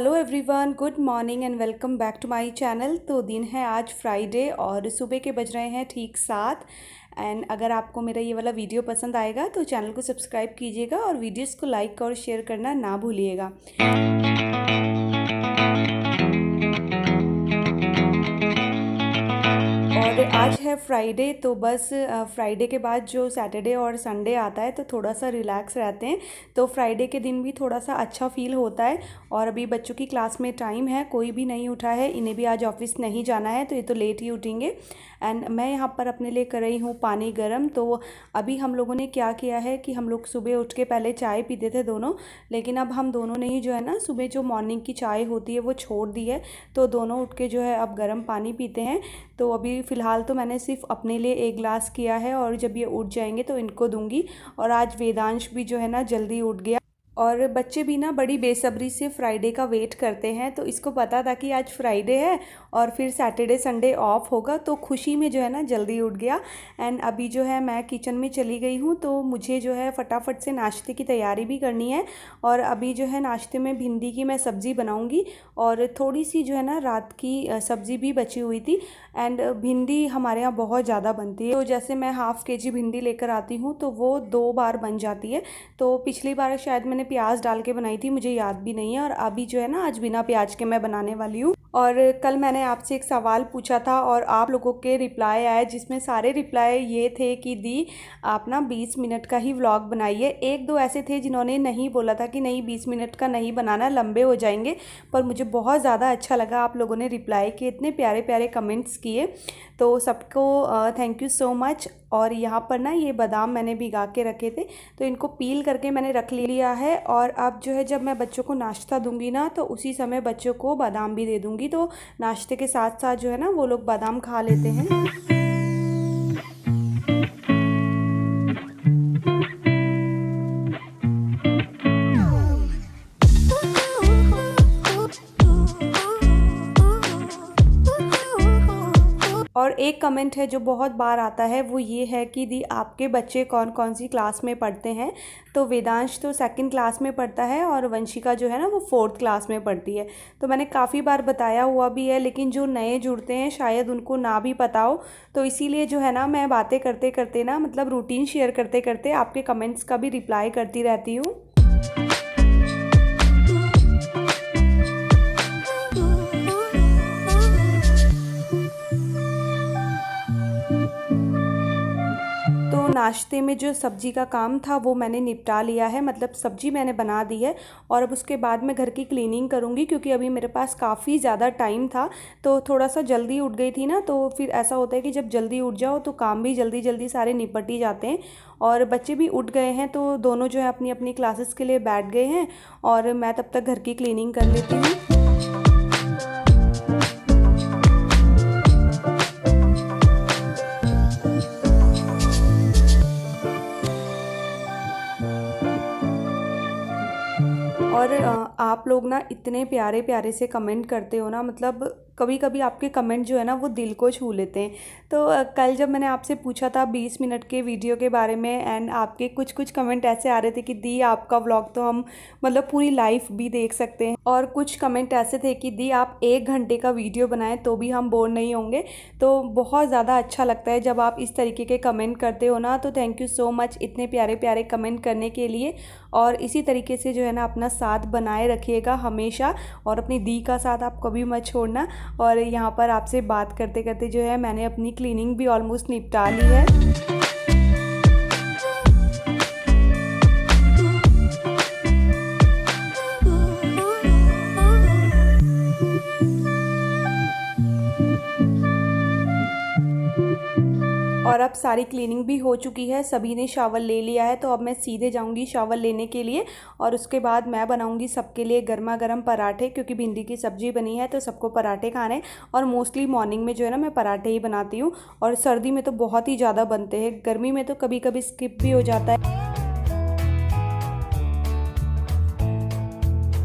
Hello everyone, good morning and welcome back to my channel. तो दिन है आज फ्राइडे और सुबह के बज रहे हैं ठीक 7। एंड अगर आपको मेरा ये वाला वीडियो पसंद आएगा तो चैनल को सब्सक्राइब कीजिएगा और वीडियोस को लाइक और शेयर करना ना भूलिएगा। और आज है फ्राइडे, तो बस फ्राइडे के बाद जो सैटरडे और संडे आता है तो थोड़ा सा रिलैक्स रहते हैं। तो फ्राइडे के दिन भी थोड़ा सा अच्छा फील होता है। और अभी बच्चों की क्लास में टाइम है, कोई भी नहीं उठा है, इन्हें भी आज ऑफिस नहीं जाना है तो ये तो लेट ही उठेंगे। एंड मैं यहाँ पर अपने लिए कर रही हूँ पानी गर्म। तो अभी हम लोगों ने क्या किया है कि हम लोग सुबह उठ के पहले चाय पीते थे दोनों, लेकिन अब हम दोनों ने ही जो है ना सुबह जो मॉर्निंग की चाय होती है वो छोड़ दी है। तो दोनों उठ के जो है अब गर्म पानी पीते हैं। तो अभी फ़िलहाल तो मैंने सिर्फ अपने लिए एक गिलास किया है और जब ये उठ जाएंगे तो इनको दूंगी। और आज वेदांश भी जो है ना जल्दी उठ गया और बच्चे भी ना बड़ी बेसब्री से फ्राइडे का वेट करते हैं। तो इसको पता था कि आज फ्राइडे है और फिर सैटरडे संडे ऑफ होगा, तो खुशी में जो है ना जल्दी उठ गया। एंड अभी जो है मैं किचन में चली गई हूँ, तो मुझे जो है फटाफट से नाश्ते की तैयारी भी करनी है। और अभी जो है नाश्ते में भिंडी की मैं सब्ज़ी बनाऊँगी और थोड़ी सी जो है ना रात की सब्ज़ी भी बची हुई थी। एंड भिंडी हमारे यहाँ बहुत ज़्यादा बनती है, तो जैसे मैं हाफ़ केजी भिंडी लेकर आती हूँ तो वो 2 बार बन जाती है। तो पिछली बार शायद मैंने प्याज डाल के बनाई थी, मुझे याद भी नहीं है। और अभी जो है ना आज बिना प्याज के मैं बनाने वाली हूँ। और कल मैंने आपसे एक सवाल पूछा था और आप लोगों के रिप्लाई आए, जिसमें सारे रिप्लाई ये थे कि दी आप ना 20 मिनट का ही व्लॉग बनाइए। एक दो ऐसे थे जिन्होंने नहीं बोला था कि नहीं 20 मिनट का नहीं बनाना, लंबे हो जाएंगे। पर मुझे बहुत ज़्यादा अच्छा लगा, आप लोगों ने रिप्लाई किए, इतने प्यारे प्यारे कमेंट्स किए, तो सबको थैंक यू सो मच। और यहाँ पर ना ये बादाम मैंने भिगा के रखे थे तो इनको पील करके मैंने रख लिया है। और अब जो है जब मैं बच्चों को नाश्ता दूंगी ना तो उसी समय बच्चों को बादाम भी दे दूंगी, तो नाश्ते के साथ साथ जो है ना वो लोग बादाम खा लेते हैं। और एक कमेंट है जो बहुत बार आता है, वो ये है कि दी आपके बच्चे कौन कौन सी क्लास में पढ़ते हैं। तो वेदांश तो 2nd क्लास में पढ़ता है और वंशिका जो है ना वो 4th क्लास में पढ़ती है। तो मैंने काफ़ी बार बताया हुआ भी है, लेकिन जो नए जुड़ते हैं शायद उनको ना भी पता हो, तो इसीलिए जो है ना मैं बातें करते करते ना मतलब रूटीन शेयर करते करते आपके कमेंट्स का भी रिप्लाई करती रहती हूँ। तो नाश्ते में जो सब्ज़ी का काम था वो मैंने निपटा लिया है, मतलब सब्ज़ी मैंने बना दी है। और अब उसके बाद मैं घर की क्लीनिंग करूँगी, क्योंकि अभी मेरे पास काफ़ी ज़्यादा टाइम था। तो थोड़ा सा जल्दी उठ गई थी ना, तो फिर ऐसा होता है कि जब जल्दी उठ जाओ तो काम भी जल्दी जल्दी सारे निपट ही जाते हैं। और बच्चे भी उठ गए हैं तो दोनों जो है अपनी अपनी क्लासेस के लिए बैठ गए हैं और मैं तब तक घर की क्लीनिंग कर लेती हूँ। और आप लोग ना इतने प्यारे प्यारे से कमेंट करते हो ना, मतलब कभी कभी आपके कमेंट जो है ना वो दिल को छू लेते हैं। तो कल जब मैंने आपसे पूछा था 20 मिनट के वीडियो के बारे में, एंड आपके कुछ कुछ कमेंट ऐसे आ रहे थे कि दी आपका व्लॉग तो हम मतलब पूरी लाइफ भी देख सकते हैं। और कुछ कमेंट ऐसे थे कि दी आप 1 घंटे का वीडियो बनाएं तो भी हम बोर नहीं होंगे। तो बहुत ज़्यादा अच्छा लगता है जब आप इस तरीके के कमेंट करते हो ना, तो थैंक यू सो मच इतने प्यारे प्यारे कमेंट करने के लिए। और इसी तरीके से जो है ना अपना साथ बनाए रखिएगा हमेशा, और अपनी दी का साथ आप कभी मत छोड़ना। और यहाँ पर आपसे बात करते करते जो है मैंने अपनी क्लीनिंग भी ऑलमोस्ट निपटा ली है। और अब सारी क्लीनिंग भी हो चुकी है, सभी ने शावर ले लिया है, तो अब मैं सीधे जाऊंगी शावर लेने के लिए। और उसके बाद मैं बनाऊंगी सबके लिए गर्मा गर्म पराठे, क्योंकि भिंडी की सब्ज़ी बनी है तो सबको पराठे खाने। और मोस्टली मॉर्निंग में जो है ना मैं पराठे ही बनाती हूँ। और सर्दी में तो बहुत ही ज़्यादा बनते हैं, गर्मी में तो कभी कभी स्किप भी हो जाता है।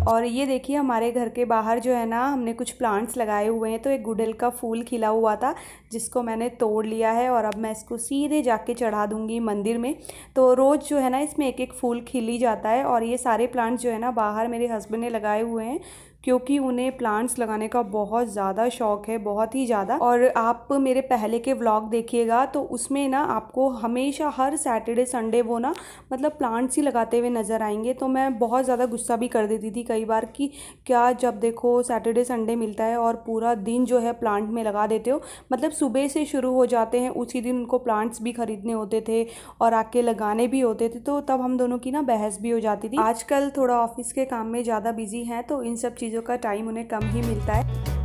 और ये देखिए हमारे घर के बाहर जो है ना हमने कुछ प्लांट्स लगाए हुए हैं, तो एक गुड़हल का फूल खिला हुआ था जिसको मैंने तोड़ लिया है और अब मैं इसको सीधे जाके चढ़ा दूंगी मंदिर में। तो रोज़ जो है ना इसमें एक एक फूल खिल ही जाता है। और ये सारे प्लांट्स जो है ना बाहर मेरे हस्बैंड ने लगाए हुए हैं, क्योंकि उन्हें प्लांट्स लगाने का बहुत ज़्यादा शौक़ है, बहुत ही ज़्यादा। और आप मेरे पहले के व्लॉग देखिएगा तो उसमें ना आपको हमेशा हर सैटरडे संडे वो ना मतलब प्लांट्स ही लगाते हुए नज़र आएंगे। तो मैं बहुत ज़्यादा गुस्सा भी कर देती थी कई बार कि क्या जब देखो सैटरडे संडे मिलता है और पूरा दिन जो है प्लांट में लगा देते हो, मतलब सुबह से शुरू हो जाते हैं, उसी दिन उनको प्लांट्स भी खरीदने होते थे और आके लगाने भी होते थे। तो तब हम दोनों की ना बहस भी हो जाती थी। आजकल थोड़ा ऑफिस के काम में ज़्यादा बिजी हैं तो इन सब चीज़ों का टाइम उन्हें कम ही मिलता है।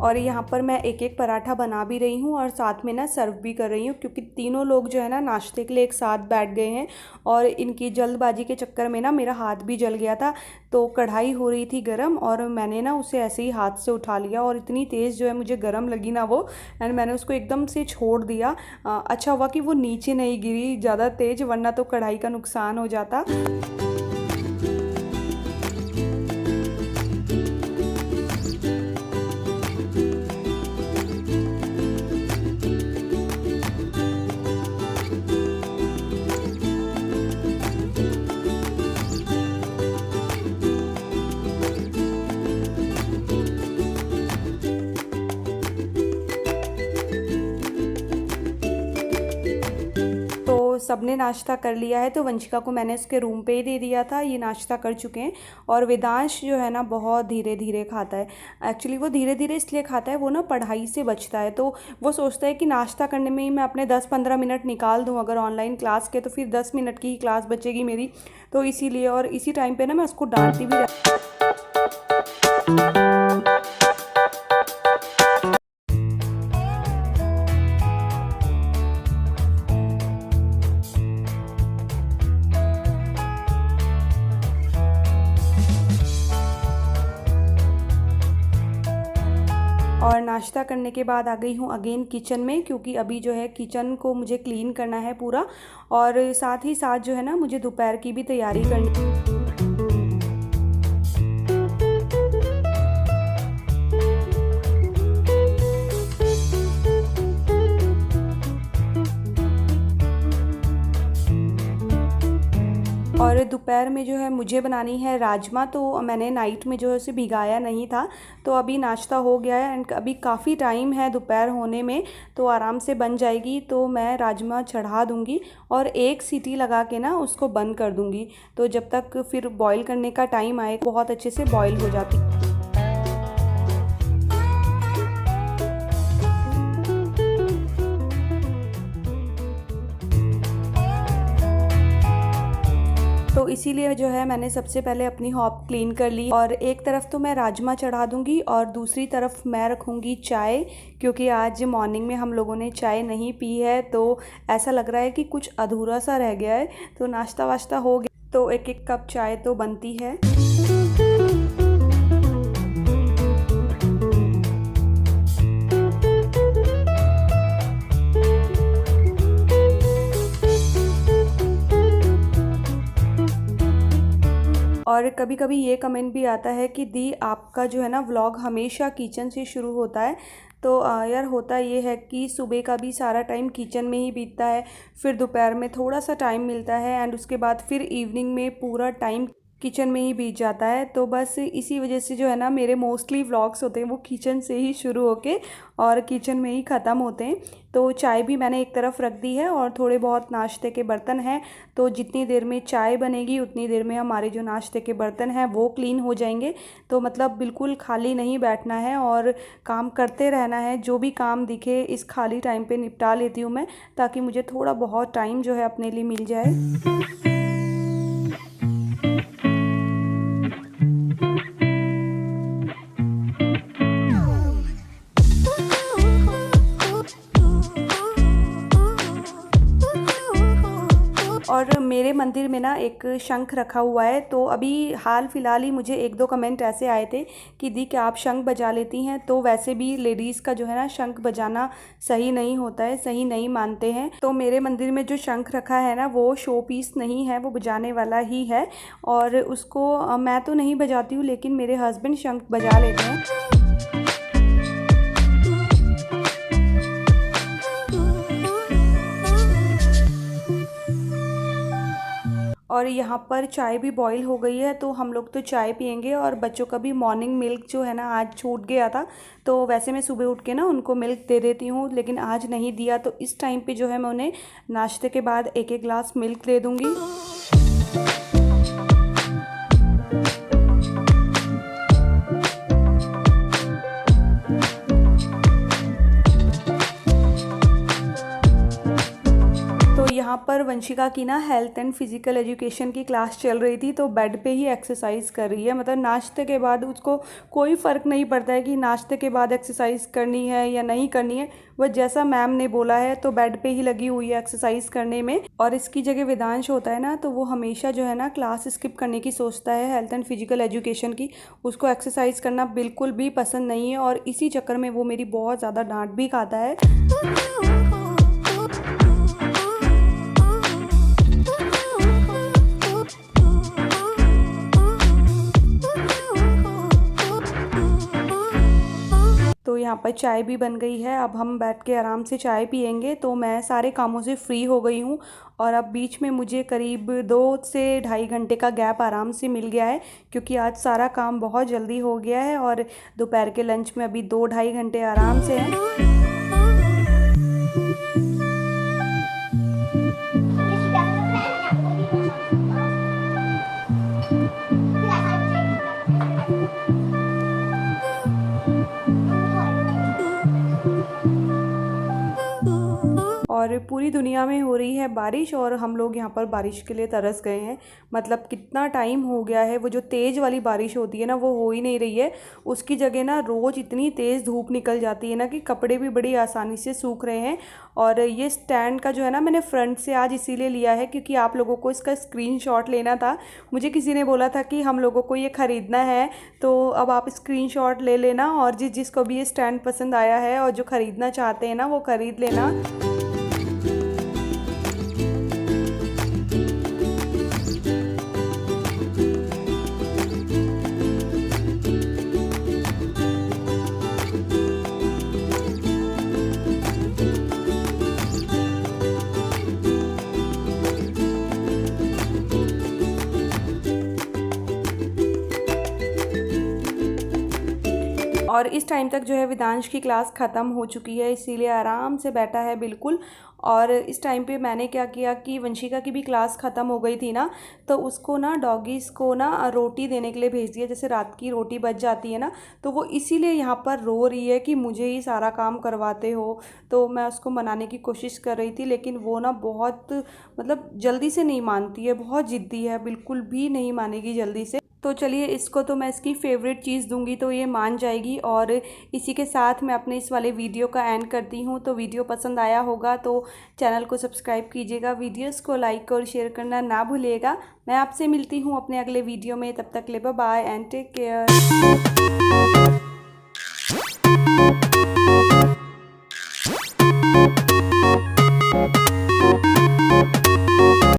और यहाँ पर मैं एक एक पराठा बना भी रही हूँ और साथ में ना सर्व भी कर रही हूँ, क्योंकि तीनों लोग जो है ना नाश्ते के लिए एक साथ बैठ गए हैं और इनकी जल्दबाजी के चक्कर में ना मेरा हाथ भी जल गया था। तो कढ़ाई हो रही थी गरम और मैंने ना उसे ऐसे ही हाथ से उठा लिया और इतनी तेज़ जो है मुझे गरम लगी ना वो, एंड मैंने उसको एकदम से छोड़ दिया। अच्छा हुआ कि वो नीचे नहीं गिरी ज़्यादा तेज़, वरना तो कढ़ाई का नुकसान हो जाता। सबने नाश्ता कर लिया है तो वंशिका को मैंने उसके रूम पे ही दे दिया था, ये नाश्ता कर चुके हैं। और वेदांश जो है ना बहुत धीरे धीरे खाता है। एक्चुअली वो धीरे धीरे इसलिए खाता है, वो ना पढ़ाई से बचता है, तो वो सोचता है कि नाश्ता करने में ही मैं अपने 10-15 मिनट निकाल दूँ अगर ऑनलाइन क्लास के, तो फिर 10 मिनट की ही क्लास बचेगी मेरी। तो इसीलिए, और इसी टाइम पर ना मैं उसको डांटती भी और नाश्ता करने के बाद आ गई हूँ अगेन किचन में, क्योंकि अभी जो है किचन को मुझे क्लीन करना है पूरा, और साथ ही साथ जो है ना मुझे दोपहर की भी तैयारी करनी है। और दोपहर में जो है मुझे बनानी है राजमा, तो मैंने नाइट में जो है उसे भिगाया नहीं था, तो अभी नाश्ता हो गया है एंड अभी काफ़ी टाइम है दोपहर होने में, तो आराम से बन जाएगी। तो मैं राजमा चढ़ा दूँगी और एक सीटी लगा के ना उसको बंद कर दूँगी, तो जब तक फिर बॉईल करने का टाइम आए बहुत अच्छे से बॉईल हो जाती। तो इसीलिए जो है मैंने सबसे पहले अपनी हॉब क्लीन कर ली, और एक तरफ तो मैं राजमा चढ़ा दूंगी और दूसरी तरफ मैं रखूंगी चाय, क्योंकि आज मॉर्निंग में हम लोगों ने चाय नहीं पी है, तो ऐसा लग रहा है कि कुछ अधूरा सा रह गया है। तो नाश्ता वाश्ता हो गया तो एक एक कप चाय तो बनती है। और कभी कभी ये कमेंट भी आता है कि दी आपका जो है ना व्लॉग हमेशा किचन से शुरू होता है। तो यार होता ये है कि सुबह का भी सारा टाइम किचन में ही बीतता है, फिर दोपहर में थोड़ा सा टाइम मिलता है एंड उसके बाद फिर इवनिंग में पूरा टाइम किचन में ही बीत जाता है। तो बस इसी वजह से जो है ना मेरे मोस्टली व्लॉग्स होते हैं वो किचन से ही शुरू होके और किचन में ही ख़त्म होते हैं। तो चाय भी मैंने एक तरफ रख दी है और थोड़े बहुत नाश्ते के बर्तन हैं, तो जितनी देर में चाय बनेगी उतनी देर में हमारे जो नाश्ते के बर्तन हैं वो क्लीन हो जाएंगे। तो मतलब बिल्कुल खाली नहीं बैठना है और काम करते रहना है, जो भी काम दिखे इस खाली टाइम पे निपटा लेती हूँ मैं, ताकि मुझे थोड़ा बहुत टाइम जो है अपने लिए मिल जाए। और मेरे मंदिर में ना एक शंख रखा हुआ है, तो अभी हाल फिलहाल ही मुझे 1-2 कमेंट ऐसे आए थे कि दी क्या आप शंख बजा लेती हैं। तो वैसे भी लेडीज़ का जो है ना शंख बजाना सही नहीं होता है, सही नहीं मानते हैं। तो मेरे मंदिर में जो शंख रखा है ना वो शो पीस नहीं है, वो बजाने वाला ही है, और उसको मैं तो नहीं बजाती हूँ लेकिन मेरे हस्बैंड शंख बजा लेते हैं। और यहाँ पर चाय भी बॉईल हो गई है, तो हम लोग तो चाय पियेंगे। और बच्चों का भी मॉर्निंग मिल्क जो है ना आज छूट गया था, तो वैसे मैं सुबह उठ के ना उनको मिल्क दे देती हूँ, लेकिन आज नहीं दिया। तो इस टाइम पे जो है मैं उन्हें नाश्ते के बाद एक एक ग्लास मिल्क दे दूँगी। यहाँ पर वंशिका की ना हेल्थ एंड फिज़िकल एजुकेशन की क्लास चल रही थी, तो बेड पे ही एक्सरसाइज कर रही है। मतलब नाश्ते के बाद उसको कोई फ़र्क नहीं पड़ता है कि नाश्ते के बाद एक्सरसाइज करनी है या नहीं करनी है, वह जैसा मैम ने बोला है तो बेड पे ही लगी हुई है एक्सरसाइज करने में। और इसकी जगह वेदांश होता है ना, तो वो हमेशा जो है ना क्लास स्किप करने की सोचता है हेल्थ एंड फिज़िकल एजुकेशन की। उसको एक्सरसाइज करना बिल्कुल भी पसंद नहीं है, और इसी चक्कर में वो मेरी बहुत ज़्यादा डांट भी खाता है। तो यहाँ पर चाय भी बन गई है, अब हम बैठ के आराम से चाय पियेंगे। तो मैं सारे कामों से फ्री हो गई हूँ, और अब बीच में मुझे करीब 2 से ढाई घंटे का गैप आराम से मिल गया है, क्योंकि आज सारा काम बहुत जल्दी हो गया है। और दोपहर के लंच में अभी 2-2.5 घंटे आराम से हैं। और पूरी दुनिया में हो रही है बारिश, और हम लोग यहाँ पर बारिश के लिए तरस गए हैं। मतलब कितना टाइम हो गया है, वो जो तेज़ वाली बारिश होती है ना वो हो ही नहीं रही है। उसकी जगह ना रोज़ इतनी तेज़ धूप निकल जाती है ना कि कपड़े भी बड़ी आसानी से सूख रहे हैं। और ये स्टैंड का जो है ना मैंने फ्रंट से आज इसीलिए लिया है क्योंकि आप लोगों को इसका स्क्रीनशॉट लेना था। मुझे किसी ने बोला था कि हम लोगों को ये ख़रीदना है, तो अब आप स्क्रीनशॉट ले लेना, और जिसको भी ये स्टैंड पसंद आया है और जो ख़रीदना चाहते हैं ना वो ख़रीद लेना। और इस टाइम तक जो है वेदांश की क्लास ख़त्म हो चुकी है, इसीलिए आराम से बैठा है बिल्कुल। और इस टाइम पे मैंने क्या किया कि वंशिका की भी क्लास ख़त्म हो गई थी ना, तो उसको ना डॉगीज़ को ना रोटी देने के लिए भेज दिया। जैसे रात की रोटी बच जाती है ना, तो वो इसीलिए यहाँ पर रो रही है कि मुझे ही सारा काम करवाते हो। तो मैं उसको मनाने की कोशिश कर रही थी, लेकिन वो ना बहुत मतलब जल्दी से नहीं मानती है, बहुत ज़िद्दी है, बिल्कुल भी नहीं मानेगी जल्दी से। तो चलिए इसको तो मैं इसकी फ़ेवरेट चीज़ दूंगी तो ये मान जाएगी। और इसी के साथ मैं अपने इस वाले वीडियो का एंड करती हूँ। तो वीडियो पसंद आया होगा तो चैनल को सब्सक्राइब कीजिएगा, वीडियोस को लाइक और शेयर करना ना भूलिएगा। मैं आपसे मिलती हूँ अपने अगले वीडियो में, तब तक ले bye bye and take care.